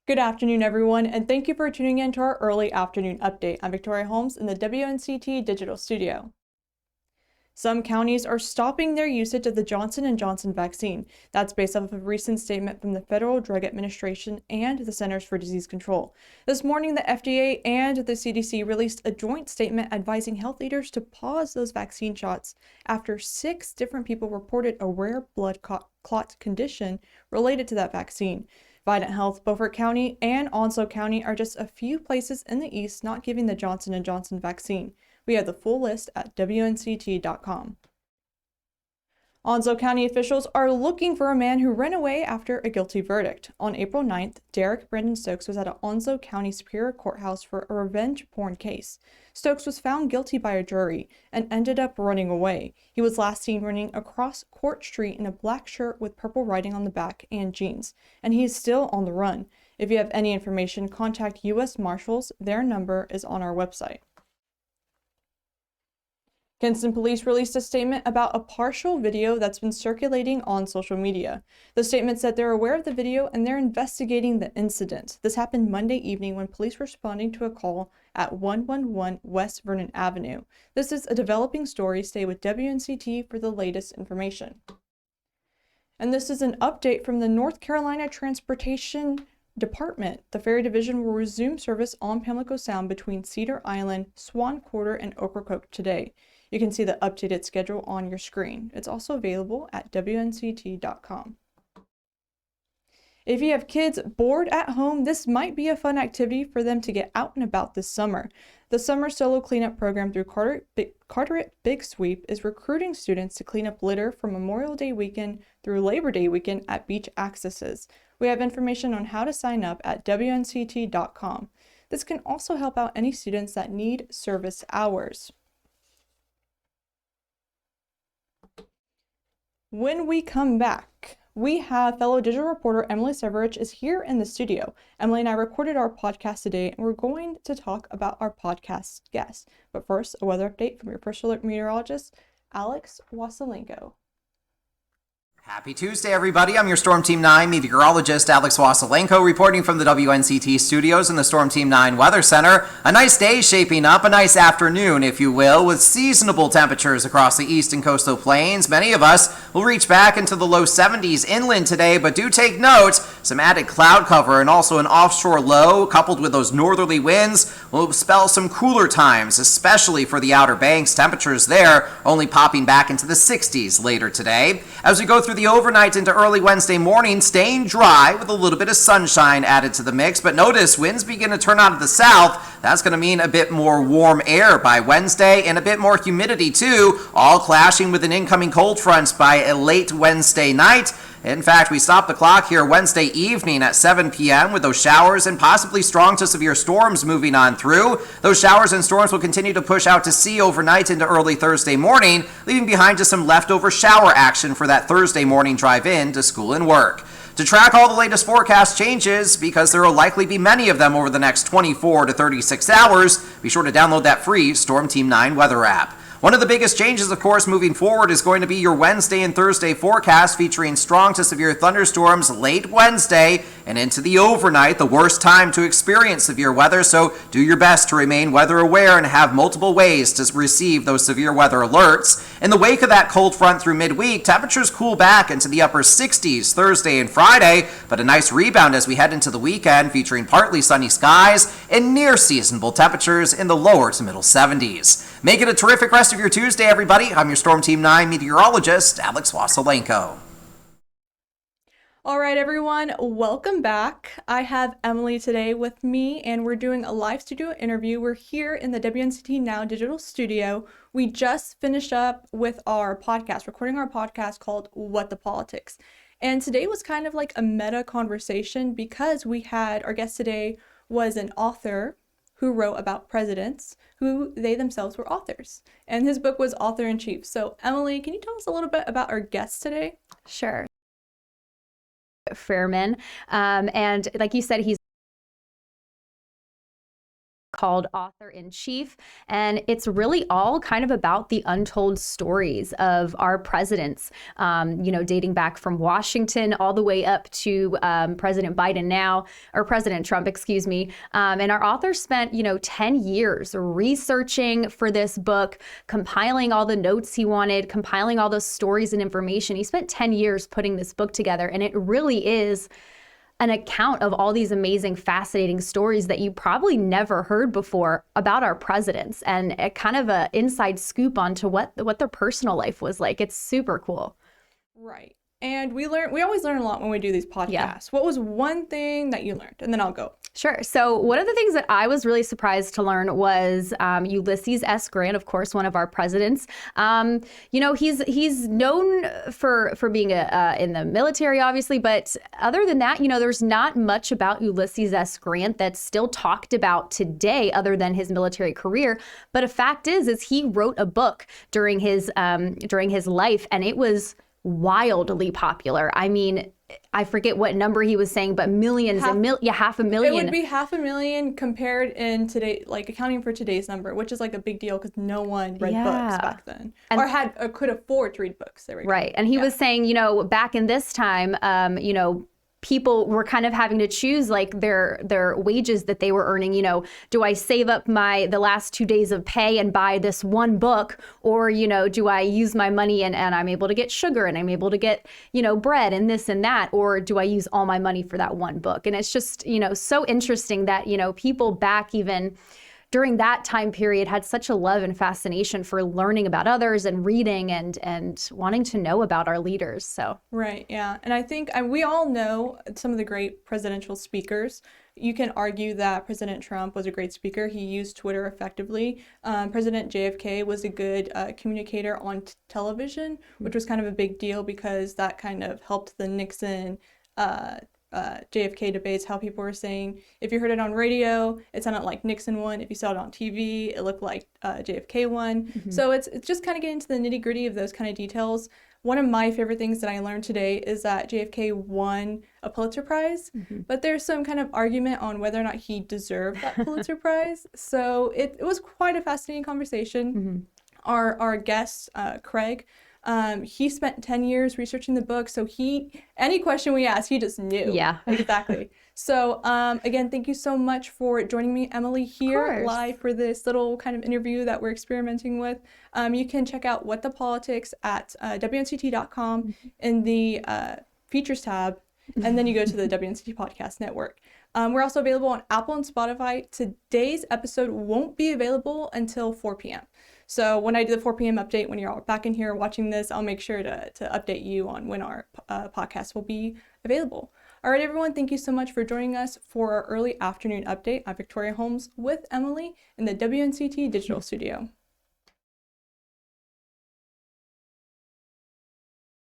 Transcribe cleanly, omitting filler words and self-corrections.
Good afternoon, everyone, and thank you for tuning in to our early afternoon update. I'm Victoria Holmes in the WNCT Digital Studio. Some counties are stopping their usage of the Johnson & Johnson vaccine. That's based off of a recent statement from the Federal Drug Administration and the Centers for Disease Control. This morning, the FDA and the CDC released a joint statement advising health leaders to pause those vaccine shots after 6 different people reported a rare blood clot condition related to that vaccine. Vidant Health, Beaufort County, and Onslow County are just a few places in the east not giving the Johnson & Johnson vaccine. We have the full list at WNCT.com. Onslow County officials are looking for a man who ran away after a guilty verdict. On April 9th, Derek Brandon Stokes was at an Onslow County Superior Courthouse for a revenge porn case. Stokes was found guilty by a jury and ended up running away. He was last seen running across Court Street in a black shirt with purple writing on the back and jeans, and he is still on the run. If you have any information, contact U.S. Marshals. Their number is on our website. Kinston police released a statement about a partial video that's been circulating on social media. The statement said they're aware of the video and they're investigating the incident. This happened Monday evening when police were responding to a call at 111 West Vernon Avenue. This is a developing story. Stay with WNCT for the latest information. And this is an update from the North Carolina Transportation Department. The ferry division will resume service on Pamlico Sound between Cedar Island, Swan Quarter, and Ocracoke today. You can see the updated schedule on your screen. It's also available at WNCT.com. If you have kids bored at home, this might be a fun activity for them to get out and about this summer. The Summer Solo Cleanup Program through Carteret Big Sweep is recruiting students to clean up litter from Memorial Day weekend through Labor Day weekend at beach accesses. We have information on how to sign up at WNCT.com. This can also help out any students that need service hours. When we come back, we have fellow digital reporter Emily Severich is here in the studio. Emily and I recorded our podcast today, and we're going to talk about our podcast guest. But first, a weather update from your First Alert meteorologist, Alex Wasilenko. Happy Tuesday, everybody. I'm your Storm Team 9 meteorologist, Alex Wasilenko, reporting from the WNCT studios in the Storm Team 9 Weather Center. A nice day shaping up, a nice afternoon, if you will, with seasonable temperatures across the east and coastal plains. Many of us will reach back into the low 70s inland today, but do take note, some added cloud cover and also an offshore low, coupled with those northerly winds, will spell some cooler times, especially for the Outer Banks. Temperatures there only popping back into the 60s later today. As we go through the overnight into early Wednesday morning, staying dry with a little bit of sunshine added to the mix, but notice winds begin to turn out of the south. That's going to mean a bit more warm air by Wednesday and a bit more humidity too, all clashing with an incoming cold front by a late Wednesday night. In fact, we stop the clock here Wednesday evening at 7 p.m. with those showers and possibly strong to severe storms moving on through. Those showers and storms will continue to push out to sea overnight into early Thursday morning, leaving behind just some leftover shower action for that Thursday morning drive in to school and work. To track all the latest forecast changes, because there will likely be many of them over the next 24 to 36 hours, be sure to download that free Storm Team 9 weather app. One of the biggest changes, of course, moving forward is going to be your Wednesday and Thursday forecast featuring strong to severe thunderstorms late Wednesday and into the overnight, the worst time to experience severe weather, so do your best to remain weather aware and have multiple ways to receive those severe weather alerts. In the wake of that cold front through midweek, temperatures cool back into the upper 60s Thursday and Friday, but a nice rebound as we head into the weekend featuring partly sunny skies and near seasonable temperatures in the lower to middle 70s. Make it a terrific rest of your Tuesday, everybody. I'm your Storm Team 9 meteorologist, Alex Wasilenko. All right, everyone, welcome back. I have Emily today with me, and we're doing a live studio interview. We're here in the WNCT Now Digital Studio. We just finished up with our podcast, recording our podcast called What the Politics. And today was kind of like a meta conversation because we had, our guest today was an author who wrote about presidents, who they themselves were authors. And his book was Author-in-Chief. So Emily, can you tell us a little bit about our guest today? Sure. Fairman. And like you said, he's called Author in Chief. And it's really all kind of about the untold stories of our presidents, dating back from Washington all the way up to President Biden now, or President Trump, excuse me. And our author spent, 10 years researching for this book, compiling all the notes he wanted, compiling all those stories and information. He spent 10 years putting this book together, and it really is an account of all these amazing, fascinating stories that you probably never heard before about our presidents, and a kind of an inside scoop onto what their personal life was like. It's super cool. Right. And we always learn a lot when we do these podcasts. Yeah. What was one thing that you learned? And then I'll go. Sure. So one of the things that I was really surprised to learn was Ulysses S. Grant, of course, one of our presidents. He's known for being in the military, obviously, but other than that, there's not much about Ulysses S. Grant that's still talked about today, other than his military career. But a fact is he wrote a book during his life, and it was wildly popular. I mean, I forget what number he was saying, but millions, 500,000. It would be 500,000 compared in today, like accounting for today's number, which is like a big deal because no one read books back then, or could afford to read books. There we go. Right, and he was saying, back in this time, people were kind of having to choose like their wages that they were earning. Do I save up the last 2 days of pay and buy this one book, or do I use my money and I'm able to get sugar and I'm able to get bread and this and that, or do I use all my money for that one book? And it's just so interesting that people back even during that time period had such a love and fascination for learning about others and reading and wanting to know about our leaders. So right, yeah. And I think we all know some of the great presidential speakers. You can argue that President Trump was a great speaker. He used Twitter effectively. President JFK was a good communicator on television, which was kind of a big deal because that kind of helped the Nixon JFK debates, how people were saying if you heard it on radio, it sounded like Nixon won. If you saw it on TV, it looked like JFK won. Mm-hmm. So it's just kind of getting to the nitty gritty of those kind of details. One of my favorite things that I learned today is that JFK won a Pulitzer Prize, but there's some kind of argument on whether or not he deserved that Pulitzer Prize. So it was quite a fascinating conversation. Our guest, Craig, he spent 10 years researching the book, so any question we asked, he just knew. Yeah. Exactly. So again, thank you so much for joining me, Emily, here live for this little kind of interview that we're experimenting with. You can check out What the Politics at WNCT.com in the features tab, and then you go to the WNCT Podcast Network. We're also available on Apple and Spotify. Today's episode won't be available until 4 p.m. So when I do the 4 p.m. update, when you're all back in here watching this, I'll make sure to update you on when our podcast will be available. All right, everyone, thank you so much for joining us for our early afternoon update. I'm Victoria Holmes with Emily in the WNCT Digital Studio.